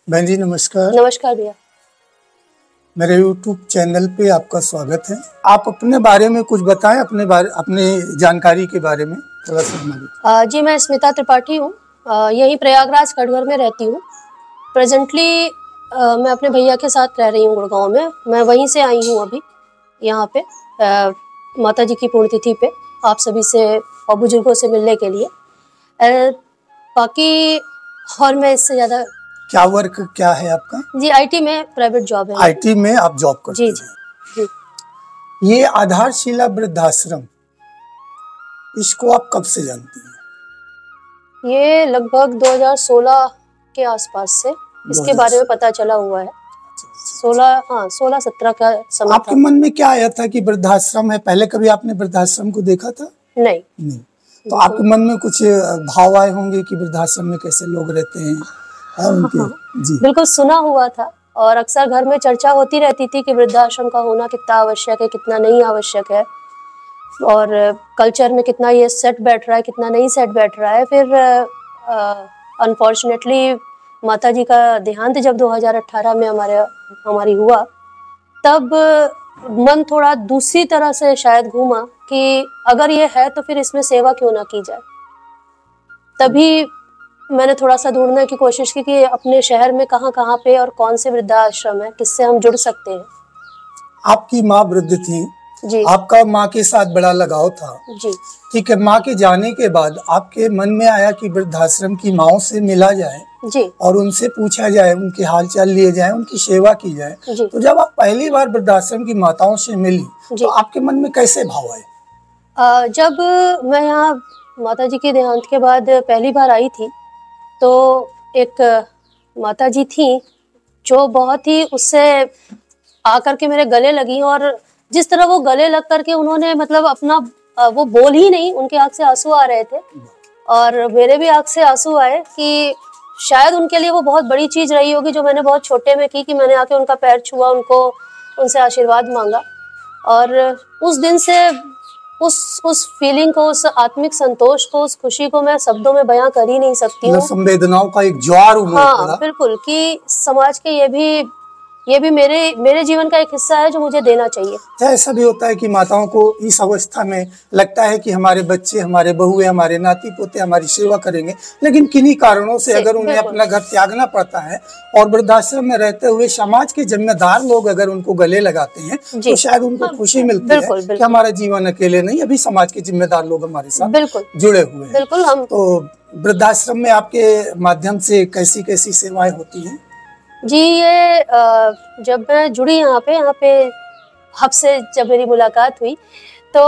बहन जी नमस्कार। नमस्कार भैया। मेरे YouTube चैनल पे आपका स्वागत है। आप अपने बारे में कुछ बताएं, अपने जानकारी के बारे में थोड़ा सा हमारे। जी मैं स्मिता त्रिपाठी हूँ, यहीं प्रयागराज कटघर में रहती हूँ। प्रेजेंटली मैं अपने भैया के साथ रह रही हूँ गुड़गांव में। मैं वहीं से आई हूँ अभी यहाँ पे माता जी की पुण्यतिथि पे आप सभी से और बुजुर्गों से मिलने के लिए। बाकी और मैं इससे ज़्यादा क्या वर्क क्या है आपका? जी आईटी में प्राइवेट जॉब है। आईटी में आप जॉब करते हैं? जी। ये आधारशिला वृद्धाश्रम, इसको आप कब से जानती हैं? ये लगभग 2016 के आसपास से इसके बारे में पता चला हुआ है। 16-17 का समय। आपके मन में क्या आया था कि वृद्धाश्रम है? पहले कभी आपने वृद्धाश्रम को देखा था? नहीं। तो आपके मन में कुछ भाव आए होंगे कि वृद्धाश्रम में कैसे लोग रहते हैं उनके। जी बिल्कुल सुना हुआ था और अक्सर घर में चर्चा होती रहती थी कि वृद्धाश्रम का होना कितना आवश्यक है, कितना नहीं आवश्यक है, और कल्चर में कितना ये सेट बैठ रहा है, कितना नहीं सेट बैठ रहा है। फिर अनफॉर्चुनेटली माता जी का देहांत जब 2018 में हमारी हुआ, तब मन थोड़ा दूसरी तरह से शायद घूमा कि अगर ये है तो फिर इसमें सेवा क्यों ना की जाए। तभी मैंने थोड़ा सा ढूंढने की कोशिश की कि अपने शहर में कहाँ पे और कौन से वृद्धाश्रम है, किससे हम जुड़ सकते हैं। आपकी माँ वृद्ध थी जी। आपका माँ के साथ बड़ा लगाव था जी। ठीक है। माँ के जाने के बाद आपके मन में आया कि वृद्धाश्रम की माँओं से मिला जाए जी। और उनसे पूछा जाए, उनके हालचाल लिए जाए, उनकी सेवा की जाए। तो जब आप पहली बार वृद्धाश्रम की माताओं से मिली तो आपके मन में कैसे भाव आए? जब मैं यहाँ माता जी के देहांत के बाद पहली बार आई थी तो एक माता जी थी जो बहुत ही उससे आकर के मेरे गले लगी, और जिस तरह वो गले लग करके उन्होंने मतलब अपना वो बोल ही नहीं, उनके आंख से आंसू आ रहे थे और मेरे भी आंख से आंसू आए कि शायद उनके लिए वो बहुत बड़ी चीज रही होगी जो मैंने बहुत छोटे में की, कि मैंने आके उनका पैर छुआ, उनसे आशीर्वाद मांगा। और उस दिन से उस फीलिंग को, उस आत्मिक संतोष को, उस खुशी को मैं शब्दों में बयां कर ही नहीं सकती हूँ। संवेदनाओं का एक ज्वार उमड़ पड़ा। हाँ बिल्कुल, कि समाज के ये भी मेरे जीवन का एक हिस्सा है जो मुझे देना चाहिए। ऐसा भी होता है कि माताओं को इस अवस्था में लगता है कि हमारे बच्चे, हमारे बहुएं, हमारे नाती पोते हमारी सेवा करेंगे, लेकिन किन्हीं कारणों से अगर उन्हें अपना घर त्यागना पड़ता है और वृद्धाश्रम में रहते हुए समाज के जिम्मेदार लोग अगर उनको गले लगाते हैं तो शायद उनको खुशी मिलती है कि हमारा जीवन अकेले नहीं, अभी समाज के जिम्मेदार लोग हमारे साथ जुड़े हुए हैं। बिल्कुल। हम तो वृद्धाश्रम में आपके माध्यम से कैसी कैसी सेवाएं होती हैं? जी, ये जब मैं जुड़ी यहाँ पे आपसे जब मेरी मुलाकात हुई तो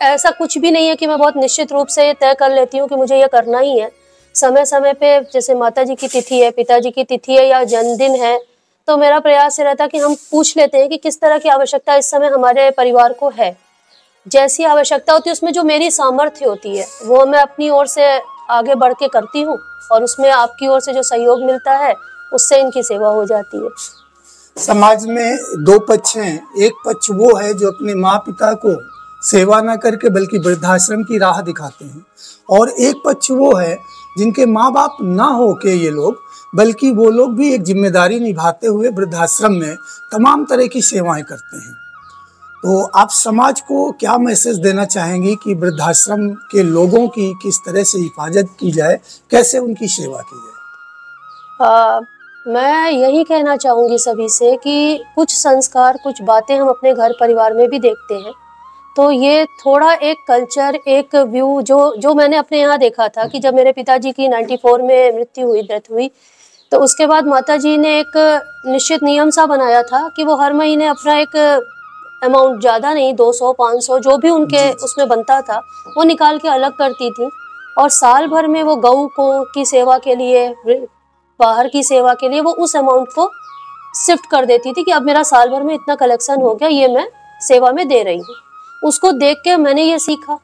ऐसा कुछ भी नहीं है कि मैं बहुत निश्चित रूप से ये तय कर लेती हूँ कि मुझे ये करना ही है। समय समय पे जैसे माता जी की तिथि है, पिताजी की तिथि है या जन्मदिन है, तो मेरा प्रयास ये रहता है कि हम पूछ लेते हैं कि किस तरह की आवश्यकता इस समय हमारे परिवार को है। जैसी आवश्यकता होती है उसमें जो मेरी सामर्थ्य होती है वो मैं अपनी ओर से आगे बढ़ के करती हूँ, और उसमें आपकी ओर से जो सहयोग मिलता है उससे इनकी सेवा हो जाती है। समाज में दो पक्ष हैं, एक पक्ष वो है जो अपने माँ पिता को सेवा ना करके बल्कि वृद्धाश्रम की राह दिखाते हैं, और एक पक्ष वो है जिनके माँ बाप ना हो के ये लोग, बल्कि वो लोग भी एक जिम्मेदारी निभाते हुए वृद्धाश्रम में तमाम तरह की सेवाएं करते हैं। तो आप समाज को क्या मैसेज देना चाहेंगी कि वृद्धाश्रम के लोगों की किस तरह से हिफाजत की जाए, कैसे उनकी सेवा की जाए? मैं यही कहना चाहूँगी सभी से कि कुछ संस्कार, कुछ बातें हम अपने घर परिवार में भी देखते हैं, तो ये थोड़ा एक कल्चर, एक व्यू जो मैंने अपने यहाँ देखा था कि जब मेरे पिताजी की 94 में डेथ हुई, तो उसके बाद माता जी ने एक निश्चित नियम सा बनाया था कि वो हर महीने अपना एक अमाउंट, ज़्यादा नहीं, 200-500 जो भी उनके उसमें बनता था वो निकाल के अलग करती थी, और साल भर में वो गऊ को की सेवा के लिए, बाहर की सेवा के लिए वो उस अमाउंट को शिफ्ट कर देती थी कि अब मेरा साल भर में इतना कलेक्शन हो गया, ये मैं सेवा में दे रही हूँ। उसको देख के मैंने ये सीखा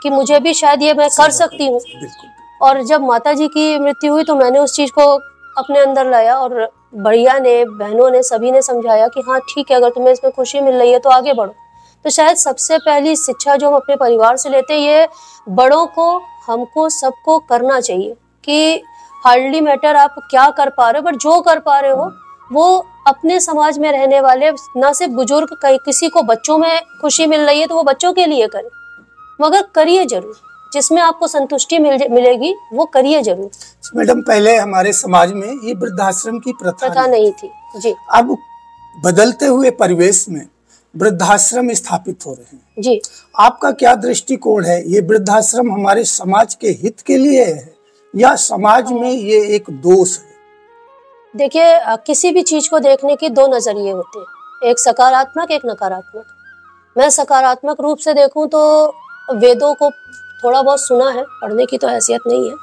कि मुझे भी शायद ये मैं कर सकती हूँ, और जब माता जी की मृत्यु हुई तो मैंने उस चीज़ को अपने अंदर लाया, और भैया ने, बहनों ने, सभी ने समझाया कि हाँ ठीक है, अगर तुम्हें इसमें खुशी मिल रही है तो आगे बढ़ो। तो शायद सबसे पहली शिक्षा जो हम अपने परिवार से लेते हैं, ये बड़ों को, हमको, सबको करना चाहिए कि हार्डली मैटर आप क्या कर पा रहे हो, बट जो कर पा रहे हो वो अपने समाज में रहने वाले ना सिर्फ बुजुर्ग, किसी को बच्चों में खुशी मिल रही है तो वो बच्चों के लिए करें, मगर करिए जरूर, जिसमें आपको संतुष्टि मिलेगी वो करिए जरूर। मैडम, पहले हमारे समाज में ये वृद्धाश्रम की प्रथा नहीं थी जी। अब बदलते हुए परिवेश में वृद्धाश्रम स्थापित हो रहे हैं जी। आपका क्या दृष्टिकोण है? ये वृद्धाश्रम हमारे समाज के हित के लिए है या समाज में ये एक दोष है? देखिए, किसी भी चीज को देखने के दो नजरिए होते हैं, एक सकारात्मक, एक नकारात्मक। मैं सकारात्मक रूप से देखूं तो वेदों को थोड़ा बहुत सुना है, पढ़ने की तो हैसियत नहीं है।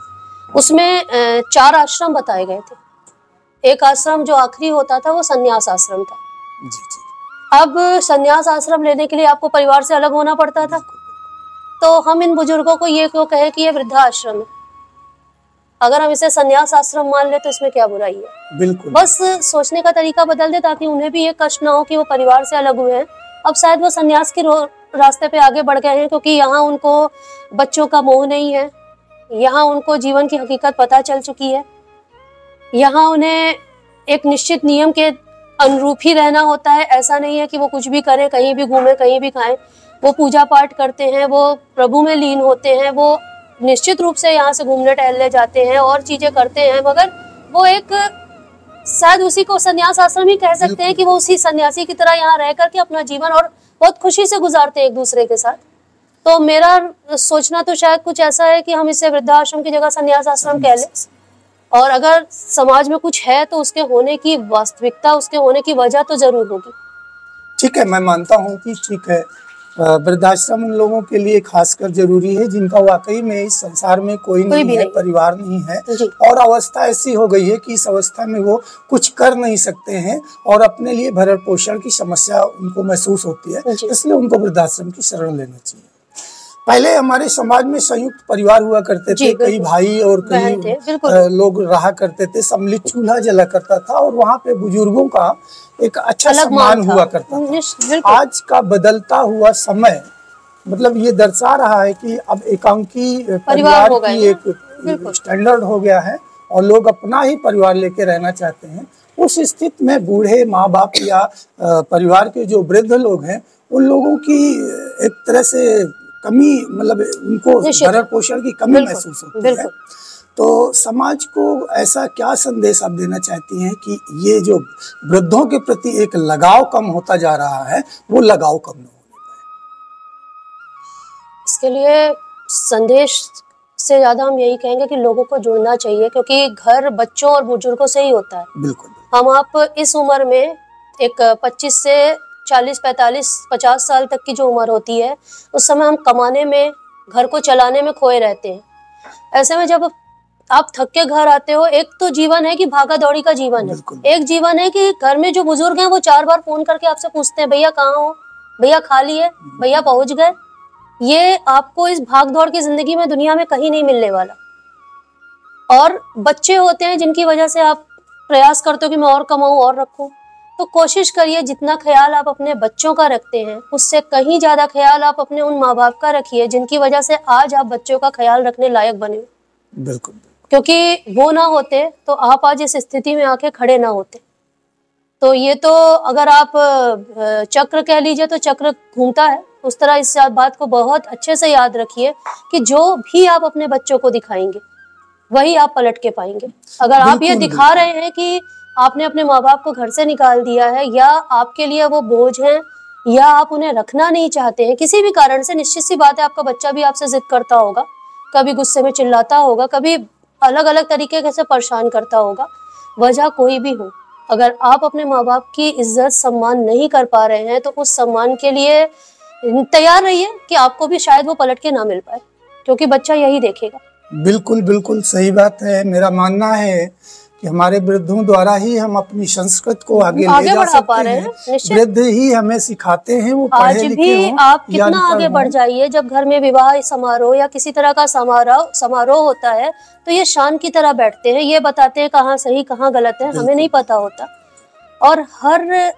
उसमें 4 आश्रम बताए गए थे। एक आश्रम जो आखिरी होता था वो संन्यास आश्रम था। जी जी। अब संन्यास आश्रम लेने के लिए आपको परिवार से अलग होना पड़ता था, तो हम इन बुजुर्गों को ये क्यों कहें कि ये वृद्धाश्रम है? अगर हम इसे संन्यास आश्रम मान ले तो इसमें क्या बुराई है? बिल्कुल। बस सोचने का तरीका बदल दे ताकि उन्हें भी ये कष्ट ना हो कि वो परिवार से अलग हुए हैं। अब शायद वो संन्यास के रास्ते पे आगे बढ़ गए हैं, क्योंकि यहाँ उनको बच्चों का मोह नहीं है, यहाँ उनको जीवन की हकीकत पता चल चुकी है, यहाँ उन्हें एक निश्चित नियम के अनुरूप ही रहना होता है। ऐसा नहीं है कि वो कुछ भी करें, कहीं भी घूमे, कहीं भी खाएं। वो पूजा पाठ करते हैं, वो प्रभु में लीन होते हैं, वो निश्चित रूप से यहाँ से घूमने टहलने जाते हैं और चीजें करते हैं, मगर वो एक शायद उसी को संन्यास आश्रम ही कह सकते हैं कि वो उसी सन्यासी की तरह यहाँ रह करके अपना जीवन और बहुत खुशी से गुजारते हैं एक दूसरे के साथ। तो मेरा सोचना तो शायद कुछ ऐसा है कि हम इसे वृद्धाश्रम की जगह संन्यास आश्रम कह लें, और अगर समाज में कुछ है तो उसके होने की वास्तविकता, उसके होने की वजह तो जरूर होगी। ठीक है, मैं मानता हूँ कि ठीक है, वृद्धाश्रम उन लोगों के लिए खासकर जरूरी है जिनका वाकई में इस संसार में कोई नहीं है, परिवार नहीं है, और अवस्था ऐसी हो गई है कि इस अवस्था में वो कुछ कर नहीं सकते हैं और अपने लिए भरण पोषण की समस्या उनको महसूस होती है, इसलिए उनको वृद्धाश्रम की शरण लेना चाहिए। पहले हमारे समाज में संयुक्त परिवार हुआ करते थे, कई भाई और कई लोग रहा करते थे, सम्मिलित चूल्हा जला करता था और वहाँ पे बुजुर्गों का एक अच्छा सम्मान हुआ करता था। आज का बदलता हुआ समय मतलब ये दर्शा रहा है कि अब एकांकी परिवार की एक स्टैंडर्ड हो गया है और लोग अपना ही परिवार लेके रहना चाहते हैं। उस स्थिति में बूढ़े माँ बाप या परिवार के जो वृद्ध लोग हैं उन लोगों की एक तरह से कमी, मतलब उनको भरण पोषण की कमी महसूस होती है। तो समाज को ऐसा क्या संदेश आप देना चाहती हैं कि ये जो वृद्धों के प्रति एक लगाव कम होता जा रहा है वो लगाव कम न होने पाए? इसके लिए संदेश से ज्यादा हम यही कहेंगे कि लोगों को जुड़ना चाहिए, क्योंकि घर बच्चों और बुजुर्गों से ही होता है। बिल्कुल। हम आप इस उम्र में एक 25 से 40, 45, 50 साल तक की जो उम्र होती है उस समय हम कमाने में, घर को चलाने में खोए रहते हैं। ऐसे में जब आप थक के घर आते हो, एक तो जीवन है कि भागा दौड़ी का जीवन है, एक जीवन है कि घर में जो बुजुर्ग हैं वो 4 बार फोन करके आपसे पूछते हैं भैया कहाँ हो, भैया खा लिए, भैया पहुंच गए। ये आपको इस भाग दौड़ की जिंदगी में दुनिया में कहीं नहीं मिलने वाला। और बच्चे होते हैं जिनकी वजह से आप प्रयास करते हो कि मैं और कमाऊं और रखूं, तो कोशिश करिए जितना ख्याल आप अपने बच्चों का रखते हैं उससे कहीं ज्यादा ख्याल आप अपने उन माँ बाप का रखिए जिनकी वजह से आज आप बच्चों का ख्याल रखने लायक बने। बिल्कुल। क्योंकि वो ना होते तो आप आज इस स्थिति में आके खड़े ना होते। तो ये तो अगर आप चक्र कह लीजिए तो चक्र घूमता है, उस तरह इस बात को बहुत अच्छे से याद रखिए कि जो भी आप अपने बच्चों को दिखाएंगे वही आप पलट के पाएंगे। अगर आप ये दिखा रहे हैं कि आपने अपने माँ बाप को घर से निकाल दिया है या आपके लिए वो बोझ हैं या आप उन्हें रखना नहीं चाहते हैं किसी भी कारण से, निश्चित सी बात है आपका बच्चा भी आपसे जिद करता होगा, कभी गुस्से में चिल्लाता होगा, कभी अलग अलग तरीके से परेशान करता होगा। वजह कोई भी हो, अगर आप अपने माँ बाप की इज्जत सम्मान नहीं कर पा रहे हैं तो उस सम्मान के लिए तैयार रहिए कि आपको भी शायद वो पलट के ना मिल पाए, क्योंकि बच्चा यही देखेगा। बिल्कुल बिल्कुल सही बात है। मेरा मानना है कि हमारे वृद्धों द्वारा ही हम अपनी संस्कृति को आगे ले जा सकते हैं। वृद्ध ही हमें सिखाते हैं, वो आज भी आप कितना आगे बढ़ जाइए, जब घर में विवाह समारोह या किसी तरह का समारोह होता है तो ये शान की तरह बैठते हैं, ये बताते हैं कहाँ सही कहाँ गलत है, हमें नहीं पता होता। और हर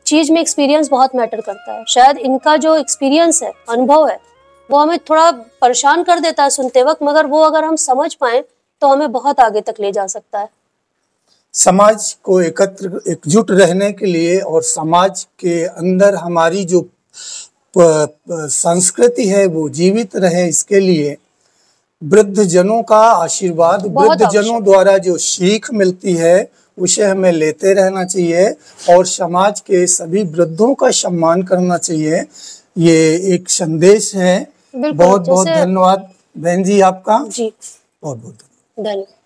चीज में एक्सपीरियंस बहुत मैटर करता है। शायद इनका जो एक्सपीरियंस है, अनुभव है, वो हमें थोड़ा परेशान कर देता है सुनते वक्त, मगर वो अगर हम समझ पाए तो हमें बहुत आगे तक ले जा सकता है। समाज को एकजुट रहने के लिए और समाज के अंदर हमारी जो संस्कृति है वो जीवित रहे, इसके लिए वृद्ध जनों का आशीर्वाद, वृद्ध जनों द्वारा जो सीख मिलती है उसे हमें लेते रहना चाहिए और समाज के सभी वृद्धों का सम्मान करना चाहिए। ये एक संदेश है। बहुत बहुत धन्यवाद बहन जी आपका। जी बहुत बहुत धन्यवाद।